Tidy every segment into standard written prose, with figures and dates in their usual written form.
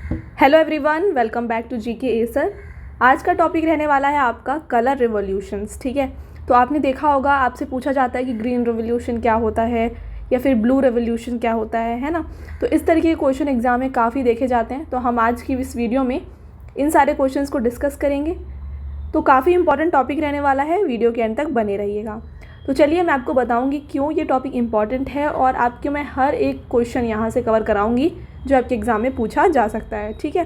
Hello everyone, welcome back to GK Acer. आज का topic रहने वाला है आपका कलर रिवॉल्यूशंस। ठीक है, तो आपने देखा होगा, आपसे पूछा जाता है कि ग्रीन रिवॉल्यूशन क्या होता है या फिर ब्लू रिवॉल्यूशन क्या होता है ना। तो इस तरीके के क्वेश्चन एग्जाम में काफ़ी देखे जाते हैं। तो हम आज की इस वीडियो में इन सारे क्वेश्चंस को डिस्कस करेंगे। तो काफ़ी इंपॉर्टेंट टॉपिक रहने वाला है, वीडियो के एंड तक बने रहिएगा। तो चलिए मैं आपको बताऊंगी क्यों ये टॉपिक इंपॉर्टेंट है और आपके मैं हर एक क्वेश्चन यहाँ से कवर कराऊंगी जो आपके एग्ज़ाम में पूछा जा सकता है। ठीक है,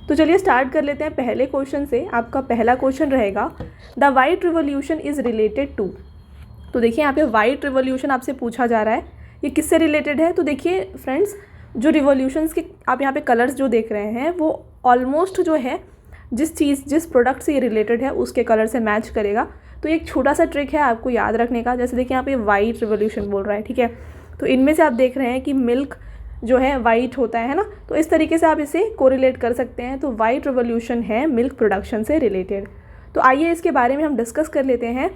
तो चलिए स्टार्ट कर लेते हैं पहले क्वेश्चन से। आपका पहला क्वेश्चन रहेगा, the white revolution is related to. तो देखिए यहाँ पे वाइट रिवॉल्यूशन आपसे पूछा जा रहा है, ये किससे रिलेटेड है। तो देखिए फ्रेंड्स, जो रिवॉल्यूशंस के आप यहाँ पे कलर्स जो देख रहे हैं वो ऑलमोस्ट जो है जिस प्रोडक्ट से ये रिलेटेड है उसके कलर से मैच करेगा। तो एक छोटा सा ट्रिक है आपको याद रखने का। जैसे देखिए यहाँ पे वाइट रिवॉल्यूशन बोल रहा है, ठीक है, तो इनमें से आप देख रहे हैं कि मिल्क जो है वाइट होता है ना, तो इस तरीके से आप इसे कोरिलेट कर सकते हैं। तो वाइट रिवॉल्यूशन है मिल्क प्रोडक्शन से रिलेटेड। तो आइए इसके बारे में हम डिस्कस कर लेते हैं।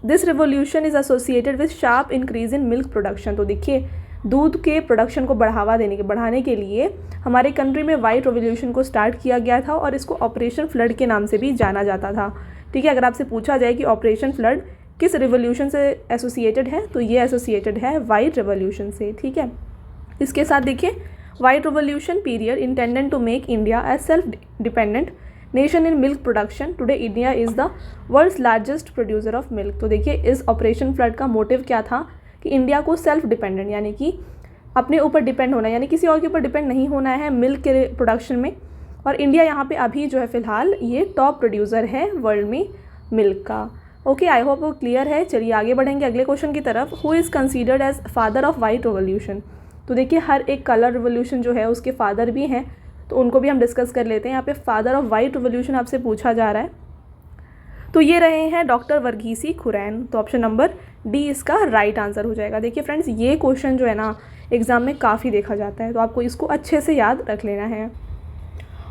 This revolution is associated with sharp increase in milk production. तो देखिए, दूध के प्रोडक्शन को बढ़ाने के लिए हमारे कंट्री में वाइट रिवॉल्यूशन को स्टार्ट किया गया था और इसको ऑपरेशन फ्लड के नाम से भी जाना जाता था। ठीक है, अगर आपसे पूछा जाए कि ऑपरेशन फ्लड किस रिवॉल्यूशन से एसोसिएटेड है, तो ये एसोसिएटेड है वाइट रिवॉल्यूशन से। ठीक है, इसके साथ देखिए, white revolution period intended to make India as self dependent nation in milk production. Today India is the world's largest producer of milk. तो देखिए, इस ऑपरेशन फ्लड का मोटिव क्या था कि इंडिया को सेल्फ डिपेंडेंट यानी कि अपने ऊपर डिपेंड होना, यानी किसी और के ऊपर डिपेंड नहीं होना है मिल्क के प्रोडक्शन में। और इंडिया यहाँ पे अभी जो है फ़िलहाल ये टॉप प्रोड्यूसर है वर्ल्ड में मिल्क का। ओके, आई होप वो क्लियर है। चलिए आगे बढ़ेंगे अगले क्वेश्चन की तरफ। Who is considered as father of white revolution. तो देखिए, हर एक कलर रिवॉल्यूशन जो है उसके फादर भी हैं, तो उनको भी हम डिस्कस कर लेते हैं। यहाँ पे फादर ऑफ वाइट रिवॉल्यूशन आपसे पूछा जा रहा है, तो ये रहे हैं डॉक्टर वर्गीसी खुरैन। तो ऑप्शन नंबर डी इसका राइट आंसर हो जाएगा। देखिए फ्रेंड्स, ये क्वेश्चन जो है ना एग्ज़ाम में काफ़ी देखा जाता है, तो आपको इसको अच्छे से याद रख लेना है।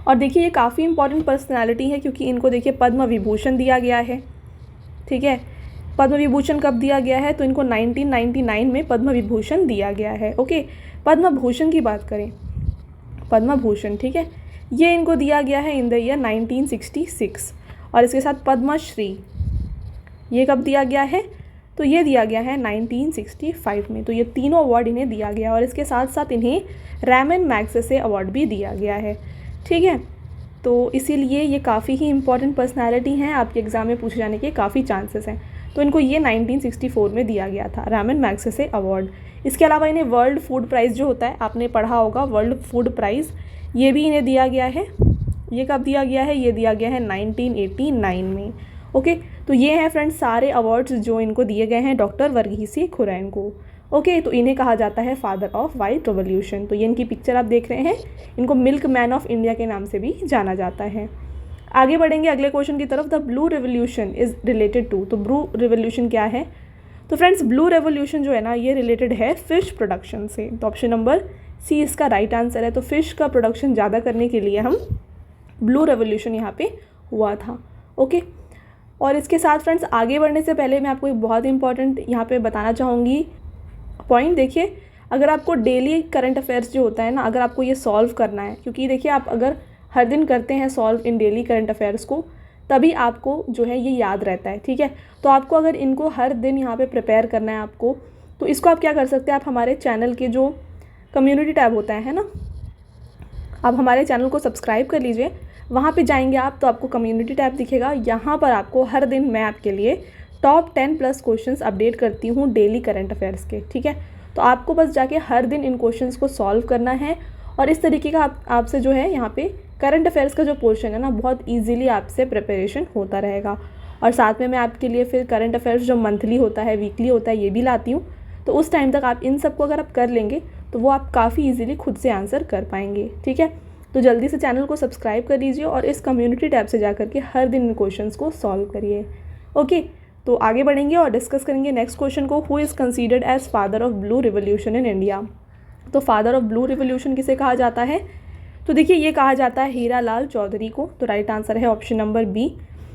और देखिए, ये काफ़ी इंपॉर्टेंट पर्सनैलिटी है क्योंकि इनको देखिए पद्म विभूषण दिया गया है। ठीक है, पद्म विभूषण कब दिया गया है, तो इनको 1999 में पद्म विभूषण दिया गया है। ओके, पद्म भूषण की बात करें, पद्म भूषण, ठीक है, ये इनको दिया गया है इन द ईयर 1966। और इसके साथ पद्मश्री ये कब दिया गया है, तो ये दिया गया है 1965 में। तो ये तीनों अवार्ड इन्हें दिया गया और इसके साथ साथ इन्हें रैमन मैग्सेसे अवार्ड भी दिया गया है। ठीक है, तो इसीलिए ये काफ़ी ही इंपॉर्टेंट पर्सनालिटी हैं, आपके एग्ज़ाम में पूछे जाने के काफ़ी चांसेस हैं। तो इनको ये 1964 में दिया गया था रैमन मैग्सेसे अवार्ड। इसके अलावा इन्हें वर्ल्ड फूड प्राइज़ जो होता है, आपने पढ़ा होगा वर्ल्ड फूड प्राइज़, ये भी इन्हें दिया गया है। ये कब दिया गया है, ये दिया गया है 1989 में। ओके, तो ये हैं फ्रेंड्स सारे अवार्ड्स जो इनको दिए गए हैं डॉक्टर वर्गीसी खुरैन को। ओके, तो इन्हें कहा जाता है फादर ऑफ वाइट रिवॉल्यूशन। तो ये इनकी पिक्चर आप देख रहे हैं, इनको मिल्क मैन ऑफ इंडिया के नाम से भी जाना जाता है। आगे बढ़ेंगे अगले क्वेश्चन की तरफ। The blue revolution is related to. तो ब्लू रिवॉल्यूशन क्या है, तो फ्रेंड्स ब्लू रिवॉल्यूशन जो है ना ये रिलेटेड है फ़िश प्रोडक्शन से। तो ऑप्शन नंबर सी इसका राइट आंसर है। तो फ़िश का प्रोडक्शन ज़्यादा करने के लिए हम ब्लू रेवोल्यूशन यहाँ पे हुआ था। ओके, और इसके साथ फ्रेंड्स आगे बढ़ने से पहले मैं आपको एक बहुत इंपॉर्टेंट यहाँ पे बताना चाहूँगी पॉइंट। देखिए, अगर आपको डेली करंट अफेयर्स जो होता है ना, अगर आपको ये सॉल्व करना है, क्योंकि देखिए आप अगर हर दिन करते हैं solve in daily current affairs को, तभी आपको जो है ये याद रहता है। ठीक है, तो आपको अगर इनको हर दिन यहाँ पे प्रिपेयर करना है आपको, तो इसको आप क्या कर सकते हैं, आप हमारे चैनल के जो कम्युनिटी टैब होता है ना, आप हमारे चैनल को सब्सक्राइब कर लीजिए। वहाँ पे जाएंगे आप तो आपको कम्युनिटी टैब दिखेगा, यहाँ पर आपको हर दिन मैं आपके लिए टॉप 10+ क्वेश्चंस अपडेट करती हूँ डेली करंट अफेयर्स के। ठीक है, तो आपको बस जाके हर दिन इन क्वेश्चंस को सॉल्व करना है और इस तरीके का आपसे जो है यहाँ पे करंट अफेयर्स का जो पोर्शन है ना बहुत ईजिली आपसे प्रिपरेशन होता रहेगा। और साथ में मैं आपके लिए फिर करंट अफेयर्स जो मंथली होता है, वीकली होता है, ये भी लाती हूँ। तो उस टाइम तक आप इन सबको अगर आप कर लेंगे तो वो आप काफ़ी ईजिली खुद से आंसर कर पाएंगे। ठीक है, तो जल्दी से चैनल को सब्सक्राइब कर लीजिए और इस कम्युनिटी टैब से जाकर के हर दिन इन क्वेश्चंस को सॉल्व करिए। ओके, तो आगे बढ़ेंगे और डिस्कस करेंगे नेक्स्ट क्वेश्चन को। Who is considered as father of blue revolution in India. तो फादर ऑफ ब्लू रिवॉल्यूशन किसे कहा जाता है, तो देखिए ये कहा जाता है हीरा लाल चौधरी को। तो राइट आंसर है ऑप्शन नंबर बी।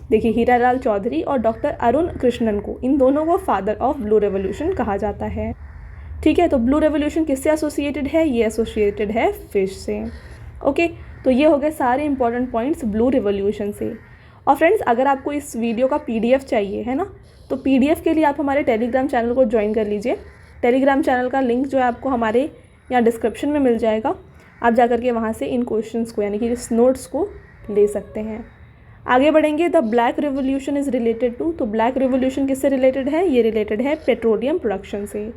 देखिए, हीरा लाल चौधरी और डॉक्टर अरुण कृष्णन को, इन दोनों को फादर ऑफ ब्लू रिवॉल्यूशन कहा जाता है। ठीक है, तो ब्लू रेवोल्यूशन किससे एसोसिएटेड है, ये एसोसिएटेड है फिश से। ओके, तो ये हो गए सारे इंपॉर्टेंट पॉइंट्स ब्लू रिवॉल्यूशन से। और फ्रेंड्स, अगर आपको इस वीडियो का PDF चाहिए है ना, तो PDF के लिए आप हमारे टेलीग्राम चैनल को ज्वाइन कर लीजिए। टेलीग्राम चैनल का लिंक जो है आपको हमारे यहाँ डिस्क्रिप्शन में मिल जाएगा। आप जा कर के वहाँ से इन क्वेश्चंस को यानी कि इस नोट्स को ले सकते हैं। आगे बढ़ेंगे। The black revolution is related to, तो ब्लैक रिवॉल्यूशन किससे रिलेटेड है? ये रिलेटेड है पेट्रोलियम प्रोडक्शन से।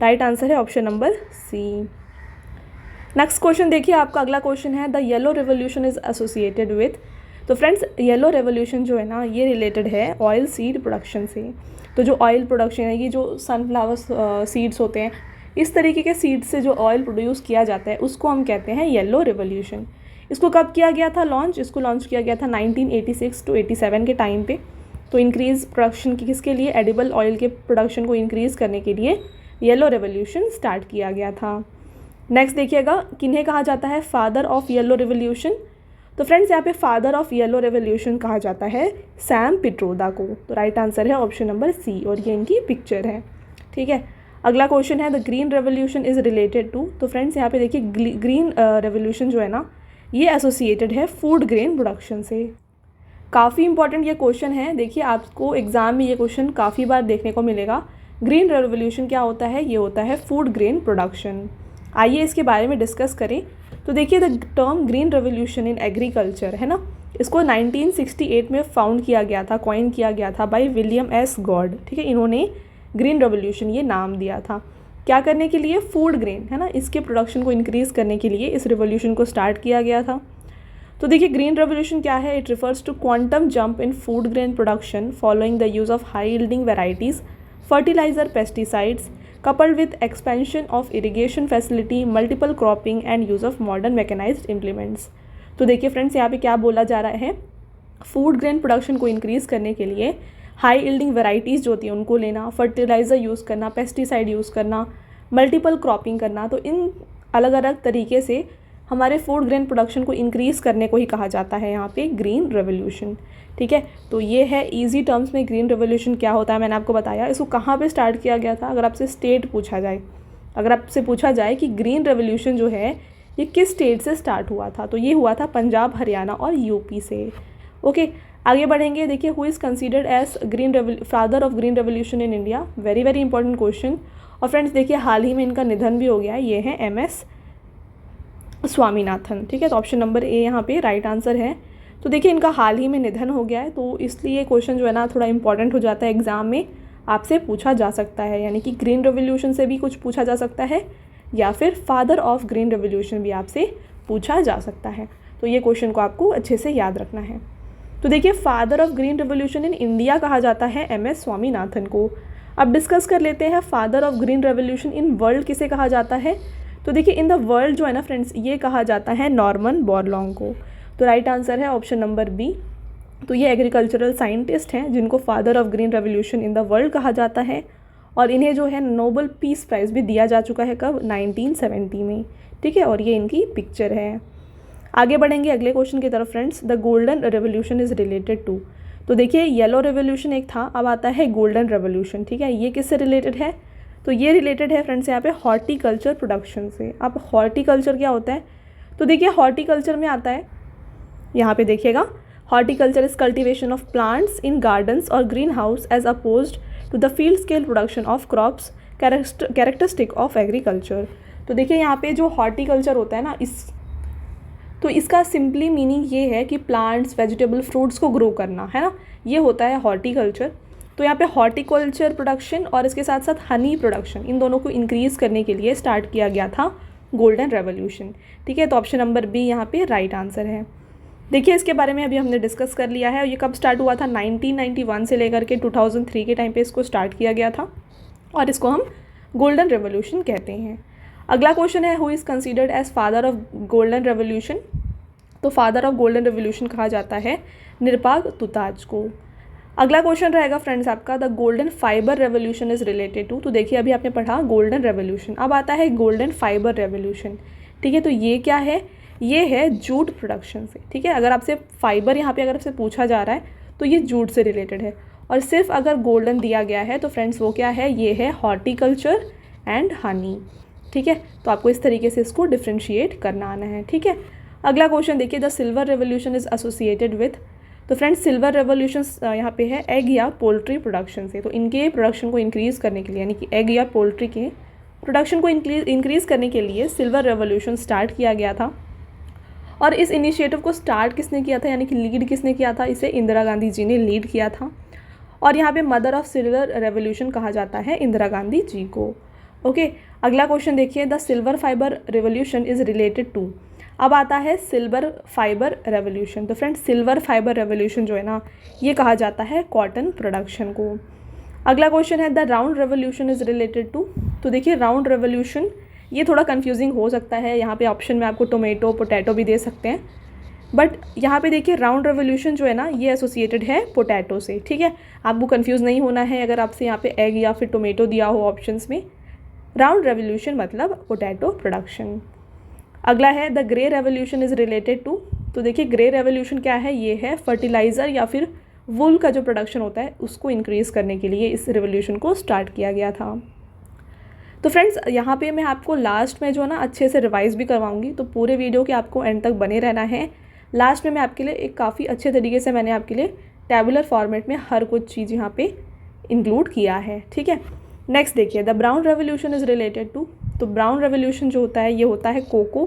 राइट आंसर है option number C. Next question देखिए, आपका अगला क्वेश्चन है the yellow revolution is associated with. तो फ्रेंड्स, येलो रेवोल्यूशन जो है ना, ये रिलेटेड है ऑयल सीड प्रोडक्शन से। तो जो ऑयल प्रोडक्शन है, ये जो सनफ्लावर सीड्स होते हैं, इस तरीके के सीड्स से जो ऑयल प्रोड्यूस किया जाता है उसको हम कहते हैं येलो रेवोल्यूशन। इसको कब किया गया था लॉन्च? इसको लॉन्च किया गया था 1986 टू 87 के टाइम पे। तो इंक्रीज़ प्रोडक्शन की किसके लिए? एडिबल ऑयल के प्रोडक्शन को इंक्रीज़ करने के लिए येलो रेवोल्यूशन स्टार्ट किया गया था। नेक्स्ट देखिएगा, किन्हें कहा जाता है फादर ऑफ येलो रेवोल्यूशन? तो फ्रेंड्स, यहाँ पे फादर ऑफ येलो रेवोल्यूशन कहा जाता है सैम पिट्रोदा को। तो राइट आंसर है ऑप्शन नंबर सी, और ये इनकी पिक्चर है। ठीक है, अगला क्वेश्चन है the green revolution is related to. तो फ्रेंड्स, यहाँ पे देखिए ग्रीन रेवोल्यूशन जो है ना, ये एसोसिएटेड है फूड ग्रेन प्रोडक्शन से। काफ़ी इंपॉर्टेंट ये क्वेश्चन है। देखिए, आपको एग्जाम में ये क्वेश्चन काफ़ी बार देखने को मिलेगा। ग्रीन रेवोल्यूशन क्या होता है? ये होता है फूड ग्रेन प्रोडक्शन। आइए इसके बारे में डिस्कस करें। तो देखिए, the term green revolution in agriculture है ना, इसको 1968 में फाउंड किया गया था, कॉइन किया गया था बाय विलियम एस गॉड। ठीक है, इन्होंने ग्रीन रेवोल्यूशन ये नाम दिया था। क्या करने के लिए? फूड ग्रेन है ना, इसके प्रोडक्शन को इंक्रीज़ करने के लिए इस रेवोल्यूशन को स्टार्ट किया गया था। तो देखिए, ग्रीन रेवोल्यूशन क्या है? It refers to quantum jump in food grain production following the use of high yielding varieties, fertiliser, pesticides, coupled with expansion of irrigation facility, multiple cropping and use of modern mechanized implements। तो देखिए friends, यहाँ पे क्या बोला जा रहा है? Food grain production को इंक्रीज़ करने के लिए हाई यील्डिंग वेराइटीज़ जो होती हैं उनको लेना, फर्टिलाइज़र यूज़ करना, पेस्टिसाइड यूज़ करना, मल्टीपल क्रॉपिंग करना। तो इन अलग अलग तरीके से हमारे फूड ग्रेन प्रोडक्शन को इंक्रीज़ करने को ही कहा जाता है यहाँ पे ग्रीन रेवोल्यूशन। ठीक है, तो ये है इजी टर्म्स में ग्रीन रेवोल्यूशन क्या होता है, मैंने आपको बताया। इसको कहाँ पे स्टार्ट किया गया था? अगर आपसे स्टेट पूछा जाए, अगर आपसे पूछा जाए कि ग्रीन रेवोल्यूशन जो है ये किस स्टेट से स्टार्ट हुआ था, तो ये हुआ था पंजाब, हरियाणा और यूपी से। ओके, आगे बढ़ेंगे। देखिए, who is considered as father of green revolution in India? Very very important question. और फ्रेंड्स देखिए, हाल ही में इनका निधन भी हो गया है। ये है MS स्वामीनाथन। ठीक है, तो ऑप्शन नंबर ए यहाँ पे राइट आंसर है। तो देखिए, इनका हाल ही में निधन हो गया है, तो इसलिए क्वेश्चन जो है ना थोड़ा इंपॉर्टेंट हो जाता है, एग्जाम में आपसे पूछा जा सकता है। यानी कि ग्रीन रेवोल्यूशन से भी कुछ पूछा जा सकता है, या फिर फादर ऑफ ग्रीन रेवोल्यूशन भी आपसे पूछा जा सकता है। तो ये क्वेश्चन को आपको अच्छे से याद रखना है। तो देखिए, father of green revolution in India कहा जाता है MS स्वामीनाथन को। अब डिस्कस कर लेते हैं father of green revolution in world किसे कहा जाता है। तो देखिए, इन द वर्ल्ड जो है ना फ्रेंड्स, ये कहा जाता है नॉर्मन बोरलॉन्ग को। तो राइट आंसर है ऑप्शन नंबर बी। तो ये एग्रीकल्चरल साइंटिस्ट हैं जिनको father of green revolution in the world कहा जाता है, और इन्हें जो है नोबेल पीस प्राइज़ भी दिया जा चुका है। कब? 1970 में। ठीक है, और ये इनकी पिक्चर है। आगे बढ़ेंगे अगले क्वेश्चन की तरफ friends. The golden revolution is related to. तो देखिए, येलो रेवोल्यूशन एक था, अब आता है गोल्डन रेवोल्यूशन। ठीक है, ये किससे रिलेटेड है? तो ये रिलेटेड है फ्रेंड्स यहाँ पे हॉर्टिकल्चर प्रोडक्शन से। अब हॉर्टिकल्चर क्या होता है? तो देखिए, हॉर्टिकल्चर में आता है, यहाँ पे देखिएगा, horticulture is cultivation of plants in gardens और green house as opposed to the field scale production of crops characteristic of agriculture. तो देखिए, यहाँ पे जो हॉर्टिकल्चर होता है ना, तो इसका सिंपली मीनिंग ये है कि प्लांट्स, वेजिटेबल, फ्रूट्स को ग्रो करना है ना, ये होता है हॉर्टिकल्चर। तो यहाँ पे हॉर्टिकल्चर प्रोडक्शन और इसके साथ साथ हनी प्रोडक्शन, इन दोनों को इंक्रीज़ करने के लिए स्टार्ट किया गया था गोल्डन रेवोल्यूशन। ठीक है, तो ऑप्शन नंबर बी यहाँ पे राइट आंसर है। देखिए, इसके बारे में अभी हमने डिस्कस कर लिया है। ये कब स्टार्ट हुआ था? 1991 से लेकर के 2003 के टाइम पे इसको स्टार्ट किया गया था, और इसको हम गोल्डन रेवोल्यूशन कहते हैं। अगला क्वेश्चन है, who is considered as father of golden revolution? तो फादर ऑफ गोल्डन रेवोल्यूशन कहा जाता है निरपाग तुताज को। अगला क्वेश्चन रहेगा फ्रेंड्स आपका, the golden fibre revolution is related to. तो देखिए, अभी आपने पढ़ा गोल्डन रेवोल्यूशन, अब आता है गोल्डन फाइबर रेवोल्यूशन। ठीक है, तो ये क्या है? ये है जूट प्रोडक्शन से। ठीक है, अगर आपसे फाइबर यहाँ पे अगर आपसे पूछा जा रहा है तो ये जूट से रिलेटेड है, और सिर्फ अगर गोल्डन दिया गया है तो फ्रेंड्स वो क्या है? ये है हॉर्टिकल्चर एंड हनी। ठीक है, तो आपको इस तरीके से इसको डिफ्रेंशिएट करना आना है। ठीक है, अगला क्वेश्चन देखिए, the silver revolution is associated with. तो फ्रेंड्स सिल्वर रेवोल्यूशन यहाँ पे है एग या पोल्ट्री प्रोडक्शन से। तो इनके प्रोडक्शन को इंक्रीज़ करने के लिए, यानी कि एग या पोल्ट्री के प्रोडक्शन को इंक्रीज़ करने के लिए सिल्वर रेवोल्यूशन स्टार्ट किया गया था। और इस इनिशिएटिव को स्टार्ट किसने किया था, यानी कि लीड किसने किया था, इसे इंदिरा गांधी जी ने लीड किया था। और यहाँ पे मदर ऑफ सिल्वर रेवोल्यूशन कहा जाता है इंदिरा गांधी जी को। ओके, अगला क्वेश्चन देखिए, the silver fibre revolution is related to. अब आता है सिल्वर फाइबर रेवोल्यूशन। तो फ्रेंड्स सिल्वर फाइबर रेवोल्यूशन जो है ना, ये कहा जाता है कॉटन प्रोडक्शन को। अगला क्वेश्चन है, the round revolution is related to. तो देखिए राउंड रेवोल्यूशन ये थोड़ा कंफ्यूजिंग हो सकता है, यहाँ पे ऑप्शन में आपको टोमेटो पोटैटो भी दे सकते हैं, बट यहाँ पे देखिए राउंड रेवोल्यूशन जो है ना, ये एसोसिएटेड है पोटैटो से। ठीक है, आपको कंफ्यूज नहीं होना है अगर आपसे यहाँ पे एग या फिर टोमेटो दिया हो ऑप्शंस में। राउंड रेवोल्यूशन मतलब पोटैटो प्रोडक्शन। अगला है, the grey revolution is related to. तो देखिए ग्रे रेवोल्यूशन क्या है, ये है फर्टिलाइज़र या फिर वूल का जो प्रोडक्शन होता है उसको इंक्रीज़ करने के लिए इस रेवोल्यूशन को स्टार्ट किया गया था। तो फ्रेंड्स यहाँ पे मैं आपको लास्ट में जो है ना अच्छे से रिवाइज़ भी करवाऊँगी, तो पूरे वीडियो के आपको एंड तक बने रहना है। लास्ट में मैं आपके लिए एक काफ़ी अच्छे तरीके से मैंने आपके लिए टैबुलर फॉर्मेट में हर कुछ चीज़ यहाँ पे इंक्लूड किया है। ठीक है, नेक्स्ट देखिए, the brown revolution is related to. तो ब्राउन रेवोल्यूशन जो होता है ये होता है कोको,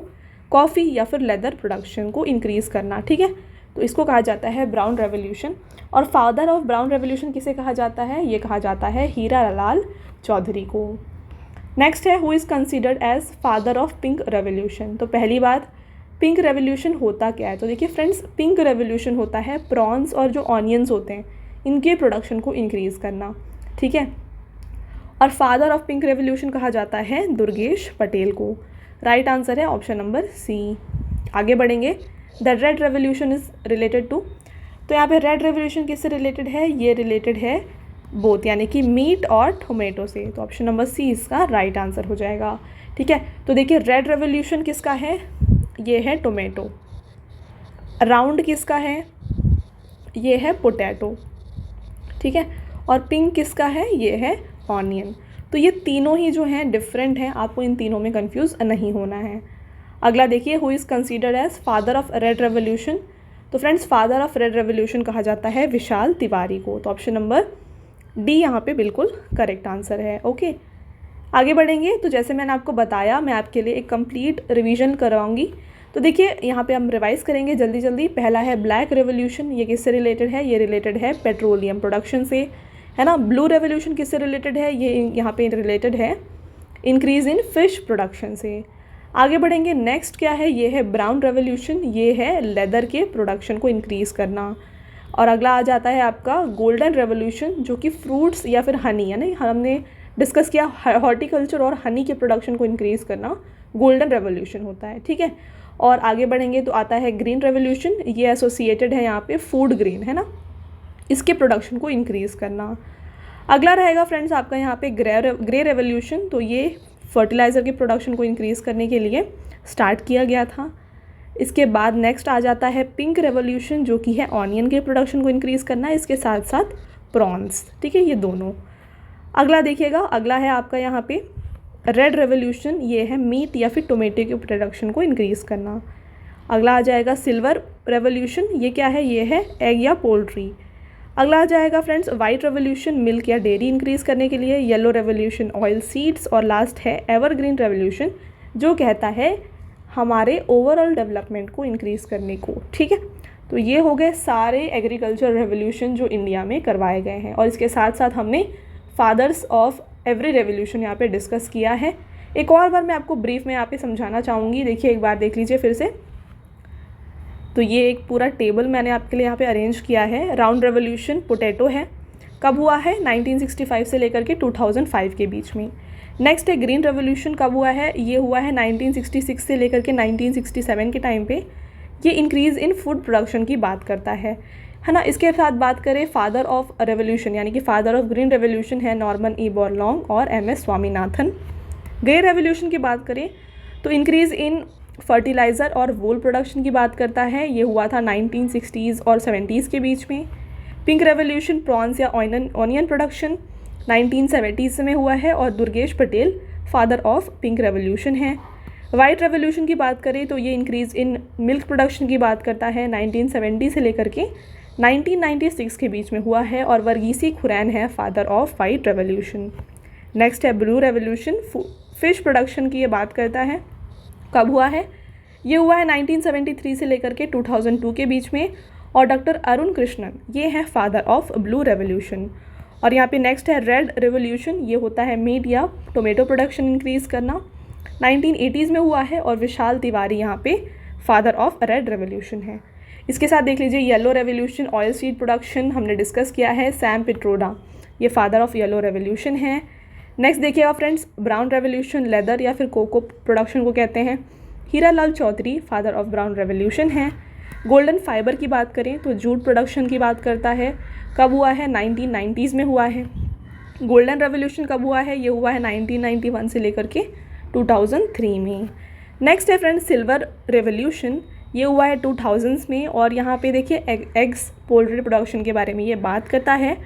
कॉफ़ी या फिर लेदर प्रोडक्शन को इंक्रीज़ करना। ठीक है, तो इसको कहा जाता है ब्राउन रेवोल्यूशन। और फादर ऑफ ब्राउन रेवोल्यूशन किसे कहा जाता है, ये कहा जाता है हीरा लाल चौधरी को। नेक्स्ट है, who is considered as father of pink revolution. तो पहली बात, पिंक रेवोल्यूशन होता क्या है। तो देखिए फ्रेंड्स पिंक रेवोल्यूशन होता है प्रॉन्स और जो ऑनियंस होते हैं इनके प्रोडक्शन को इंक्रीज़ करना। ठीक है, और फादर ऑफ पिंक रेवोल्यूशन कहा जाता है दुर्गेश पटेल को। राइट आंसर है ऑप्शन नंबर सी। आगे बढ़ेंगे, the red revolution is related to. तो यहाँ पे रेड रेवोल्यूशन किससे रिलेटेड है, ये रिलेटेड है बोथ, यानी कि मीट और टोमेटो से। तो ऑप्शन नंबर सी इसका राइट आंसर हो जाएगा। ठीक है, तो देखिए रेड रेवोल्यूशन किसका है, ये है टोमेटो। राउंड किसका है, ये है पोटैटो। ठीक है, और पिंक किसका है, ये है ऑनियन। तो ये तीनों ही जो हैं डिफरेंट हैं, आपको इन तीनों में कंफ्यूज नहीं होना है। अगला देखिए, who is considered as father of red revolution. तो friends father of red revolution कहा जाता है विशाल तिवारी को। तो ऑप्शन नंबर डी यहाँ पे बिल्कुल करेक्ट आंसर है। ओके, आगे बढ़ेंगे। तो जैसे मैंने आपको बताया, मैं आपके लिए एक कंप्लीट रिवीजन करवाऊंगी। तो देखिए यहाँ पे हम रिवाइज करेंगे जल्दी जल्दी। पहला है ब्लैक रेवोल्यूशन, ये किससे रिलेटेड है, ये रिलेटेड है पेट्रोलियम प्रोडक्शन से, है ना। ब्लू रेवोल्यूशन किससे रिलेटेड है, ये यहाँ पे रिलेटेड है इंक्रीज़ इन फिश प्रोडक्शन से। आगे बढ़ेंगे, नेक्स्ट क्या है, ये है ब्राउन रेवोल्यूशन, ये है लेदर के प्रोडक्शन को इंक्रीज़ करना। और अगला आ जाता है आपका गोल्डन रेवोल्यूशन, जो कि फ्रूट्स या फिर हनी, यानी हमने डिस्कस किया हॉर्टिकल्चर और हनी के प्रोडक्शन को इंक्रीज़ करना गोल्डन रेवोल्यूशन होता है। ठीक है, और आगे बढ़ेंगे तो आता है ग्रीन रेवोल्यूशन, ये एसोसिएटेड है यहाँ पे फूड ग्रीन, है ना, इसके प्रोडक्शन को इंक्रीज़ करना। अगला रहेगा फ्रेंड्स आपका यहाँ पे ग्रे रेवोल्यूशन, तो ये फर्टिलाइज़र के प्रोडक्शन को इंक्रीज़ करने के लिए स्टार्ट किया गया था। इसके बाद नेक्स्ट आ जाता है पिंक रेवोल्यूशन, जो कि है ऑनियन के प्रोडक्शन को इंक्रीज़ करना, इसके साथ साथ प्रॉन्स। ठीक है, ये दोनों। अगला देखिएगा, अगला है आपका यहाँ पे रेड रेवोल्यूशन, ये है मीट या फिर टोमेटो के प्रोडक्शन को इंक्रीज़ करना। अगला आ जाएगा सिल्वर रेवोल्यूशन, ये क्या है, ये है एग या पोल्ट्री। अगला आ जाएगा फ्रेंड्स वाइट रेवोल्यूशन, मिल्क या डेयरी इंक्रीज़ करने के लिए। Yellow revolution oil seeds. और लास्ट है एवरग्रीन रेवोल्यूशन, जो कहता है हमारे ओवरऑल डेवलपमेंट को इंक्रीज़ करने को। ठीक है, तो ये हो गए सारे एग्रीकल्चर रेवोल्यूशन जो इंडिया में करवाए गए हैं, और इसके साथ साथ हमने फादर्स ऑफ एवरी रेवोल्यूशन यहाँ पे डिस्कस किया है। एक और बार मैं आपको ब्रीफ में यहाँ पे समझाना चाहूँगी। देखिए एक बार देख लीजिए फिर से। तो ये एक पूरा टेबल मैंने आपके लिए यहाँ पे अरेंज किया है। राउंड रेवोल्यूशन पोटैटो है, कब हुआ है, 1965 से लेकर के 2005 के बीच में। नेक्स्ट है ग्रीन रेवोल्यूशन, कब हुआ है, ये हुआ है 1966 से लेकर के 1967 के टाइम पे। ये इंक्रीज़ इन फूड प्रोडक्शन की बात करता है ना। इसके साथ बात करें फादर ऑफ रेवोल्यूशन, यानी कि फादर ऑफ ग्रीन रेवोल्यूशन है नॉर्मन ई बोरलॉन्ग और MS स्वामीनाथन। ग्रे रेवोल्यूशन की बात करें तो इंक्रीज़ इन फर्टिलाइज़र और वूल प्रोडक्शन की बात करता है, ये हुआ था 1960s और 70s के बीच में। पिंक रेवोल्यूशन प्रॉन्स या ऑनियन प्रोडक्शन 1970s में हुआ है, और Durgesh Patel father of pink revolution है। वाइट रेवोल्यूशन की बात करें तो ये इंक्रीज़ इन मिल्क प्रोडक्शन की बात करता है 1970 से लेकर के 1996 के बीच में हुआ है, और वर्गीसी खुरैन है father of white revolution. Next है ब्लू रेवोल्यूशन, फिश प्रोडक्शन की ये बात करता है। कब हुआ है? ये हुआ है 1973 से लेकर के 2002 के बीच में, और डॉक्टर अरुण कृष्णन ये है फादर ऑफ ब्लू रेवोल्यूशन। और यहाँ पे नेक्स्ट है रेड रेवोल्यूशन, ये होता है मीट या टोमेटो प्रोडक्शन इंक्रीज़ करना, 1980s में हुआ है, और विशाल तिवारी यहाँ पे फादर ऑफ रेड रेवोल्यूशन है। इसके साथ देख लीजिए yellow revolution, oil seed production हमने डिस्कस किया है, सैम पिट्रोडा ये फादर ऑफ येलो रेवोल्यूशन है। नेक्स्ट देखिएगा फ्रेंड्स, ब्राउन रेवोल्यूशन, लेदर या फिर कोको प्रोडक्शन को कहते हैं, Hiralal Chaudhary father of brown revolution है। गोल्डन फाइबर की बात करें तो जूट प्रोडक्शन की बात करता है। कब हुआ है? 1990s में हुआ है। गोल्डन रेवोल्यूशन कब हुआ है? ये हुआ है 1991 से लेकर के 2003 में। नेक्स्ट है फ्रेंड्स सिल्वर रेवोल्यूशन, ये हुआ है 2000s में, और यहाँ पे देखिए एग्स पोल्ट्री प्रोडक्शन के बारे में ये बात करता है।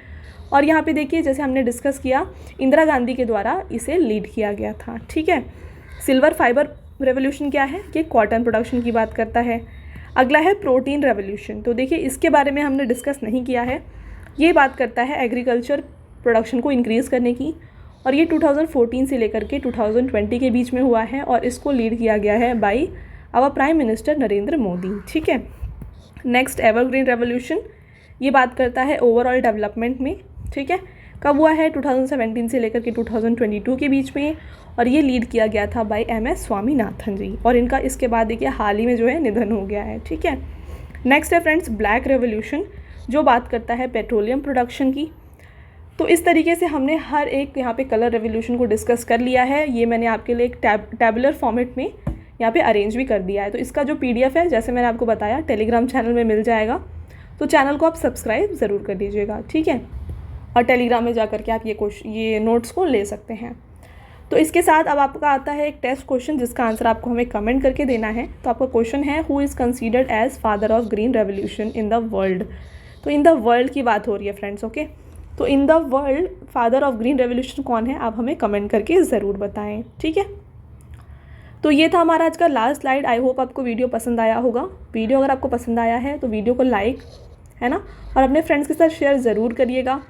और यहाँ पे देखिए जैसे हमने डिस्कस किया, इंदिरा गांधी के द्वारा इसे लीड किया गया था। ठीक है। सिल्वर फाइबर रेवोल्यूशन क्या है? ये कॉटन प्रोडक्शन की बात करता है। अगला है प्रोटीन रेवोल्यूशन, तो देखिए इसके बारे में हमने डिस्कस नहीं किया है। ये बात करता है एग्रीकल्चर प्रोडक्शन को इंक्रीज़ करने की, और ये 2014 से लेकर के 2020 के बीच में हुआ है, और इसको लीड किया गया है by our prime minister Narendra Modi. ठीक है। नेक्स्ट एवरग्रीन रेवोल्यूशन, ये बात करता है ओवरऑल डेवलपमेंट में। ठीक है। कब हुआ है? 2017 से लेकर के 2022 के बीच में, और ये लीड किया गया था बाई MS स्वामीनाथन जी, और इनका इसके बाद देखिए हाल ही में जो है निधन हो गया है। ठीक है। नेक्स्ट है फ्रेंड्स ब्लैक रेवोल्यूशन, जो बात करता है पेट्रोलियम प्रोडक्शन की। तो इस तरीके से हमने हर एक यहाँ पे कलर रेवोल्यूशन को डिस्कस कर लिया है। ये मैंने आपके लिए एक टैबुलर फॉर्मेट में यहाँ पे अरेंज भी कर दिया है। तो इसका जो PDF है, जैसे मैंने आपको बताया, टेलीग्राम चैनल में मिल जाएगा, तो चैनल को आप सब्सक्राइब ज़रूर कर लीजिएगा। ठीक है। और टेलीग्राम में जा कर के आप ये नोट्स को ले सकते हैं। तो इसके साथ अब आपका आता है एक टेस्ट क्वेश्चन, जिसका आंसर आपको हमें कमेंट करके देना है। तो आपका क्वेश्चन है, who is considered as father of green revolution in the world. तो इन द वर्ल्ड की बात हो रही है फ्रेंड्स। ओके। तो in the world father of green revolution कौन है, आप हमें कमेंट करके ज़रूर बताएं। ठीक है। तो ये था हमारा आज का लास्ट स्लाइड। आई होप आपको वीडियो पसंद आया होगा। वीडियो अगर आपको पसंद आया है तो वीडियो को लाइक, है ना, और अपने फ्रेंड्स के साथ शेयर ज़रूर करिएगा।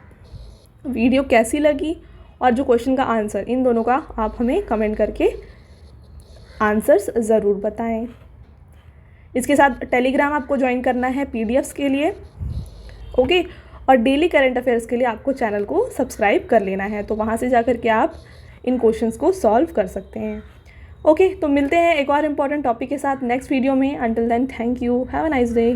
वीडियो कैसी लगी और जो क्वेश्चन का आंसर, इन दोनों का आप हमें कमेंट करके आंसर्स ज़रूर बताएं। इसके साथ टेलीग्राम आपको ज्वाइन करना है PDFs के लिए। ओके। और डेली करंट अफेयर्स के लिए आपको चैनल को सब्सक्राइब कर लेना है, तो वहाँ से जाकर के आप इन क्वेश्चंस को सॉल्व कर सकते हैं। ओके। तो मिलते हैं एक और इम्पॉर्टेंट टॉपिक के साथ नेक्स्ट वीडियो में। Until then, thank you, have a nice day.